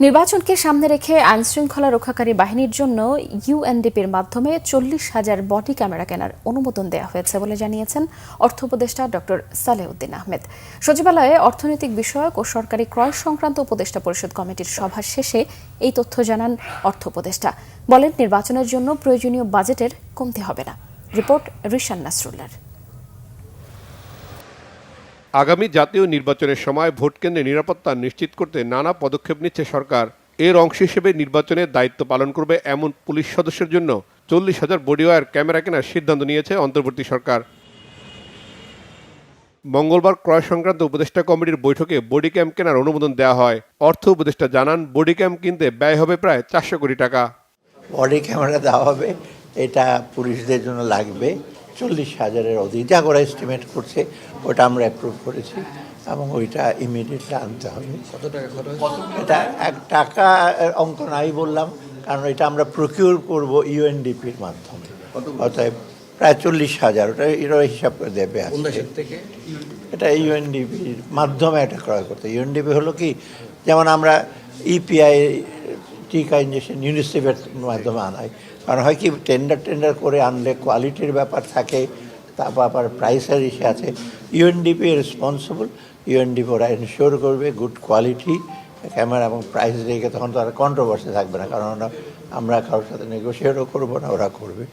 নির্বাচনকে সামনে রেখে আইনশৃঙ্খলা রক্ষাকারী বাহিনীর জন্য ইউএনডিপির মাধ্যমে 40,000 বডি ক্যামেরা কেনার অনুমোদন দেওয়া হয়েছে বলে জানিয়েছেন অর্থ উপদেষ্টা ডক্টর সালেউদ্দিন আহমেদ। সচিবালয়ে অর্থনৈতিক বিষয়ক ও সরকারি ক্রয় সংক্রান্ত উপদেষ্টা পরিষদ কমিটির সভা শেষে এই তথ্য জানান অর্থ উপদেষ্টা। বলেন, নির্বাচনের জন্য প্রয়োজনীয় বাজেটের কমতি হবে না। রিপোর্ট রিশান নাসরুল্লাহর। আগামী জাতীয় নির্বাচনের সময় ভোটকেন্দ্রে নিরাপত্তা নিশ্চিত করতে নানা পদক্ষেপ নিচ্ছে সরকার। এর অংশ হিসেবে নির্বাচনের দায়িত্ব পালন করবে এমন পুলিশ সদস্যের জন্য 40,000 বডি ওয়্যার ক্যামেরা কেনার সিদ্ধান্ত নিয়েছে অন্তর্বর্তী সরকার। মঙ্গলবার ক্রয় সংক্রান্ত উপদেষ্টা কমিটির বৈঠকে বডি ক্যাম কেনার অনুমোদন দেওয়া হয়। অর্থ উপদেষ্টা জানান, বডি ক্যাম কিনতে ব্যয় হবে প্রায় 400 কোটি টাকা। বডি ক্যামেরা দেওয়া হবে, এটা পুলিশদের জন্য লাগবে 40,000-এর অধিক, যা করে এস্টিমেট করছে ওটা আমরা অ্যাপ্রুভ করেছি এবং ওইটা ইমিডিয়েটলি আনতে হবে। কত টাকা খরচ? এটা এক টাকা অঙ্ক নাই বললাম, কারণ এটা আমরা প্রকিউর করব ইউএনডিপির মাধ্যমে। অতএব প্রায় 40,000, ওটা এরা হিসাব করে দেবে। থেকে এটা ইউএনডিপির মাধ্যমে এটা ক্রয় করতে। ইউএনডিপি হলো কি, যেমন আমরা ইপিআই টিকা ইঞ্জেকশন ইউনিসেফের মাধ্যমে আনাই, কারণ হয় কি টেন্ডার করে আনলে কোয়ালিটির ব্যাপার থাকে, তারপর আবার প্রাইসের ইস্যু আছে। ইউএনডিপি রেসপন্সিবল, ইউএনডিপি ওরা এনশিওর করবে গুড কোয়ালিটি ক্যামেরা এবং প্রাইস রেখে, তখন তো আর কন্ট্রোভার্সি থাকবে না, কারণ আমরা কারোর সাথে নেগোশিয়েটও করবো না, ওরা করবে।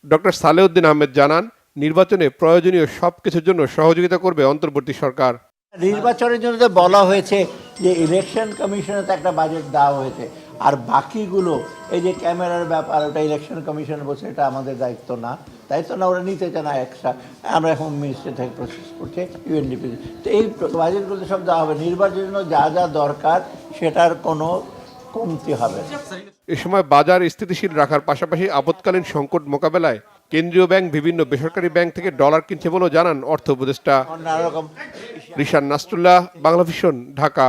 ডক্টর সালেউদ্দিন আহমেদ জানান, নির্বাচনে প্রয়োজনীয় সবকিছুর জন্য সহযোগিতা করবে অন্তর্বর্তী সরকার। নির্বাচনের জন্য তো বলা হয়েছে যে ইলেকশন কমিশনে তো একটা বাজেট দেওয়া হয়েছে, আর বাকিগুলো এই যে ক্যামেরার ব্যাপার, ওটা ইলেকশন কমিশন বলছে এটা আমাদের দায়িত্ব না, ওরা নিতে চায় না এক্সট্রা। আমরা এখন মিনিস্ট্রি থেকে প্রসেস করছে ইউএনডিপি, তো এই বাজেটগুলো সব দেওয়া হবে। নির্বাচনের জন্য যা যা দরকার সেটার কোনো কমতি হবে না। এ সময় বাজার স্থিতিশীল রাখার পাশাপাশি আপৎকালীন সংকট মোকাবেলায় কেন্দ্রীয় ব্যাংক বিভিন্ন বেসরকারি ব্যাংক থেকে ডলার কিনছে বলেও জানান অর্থ উপদেষ্টা। নানা রকম রিশান নাসরুল্লাহ, বাংলাভিশন, ঢাকা।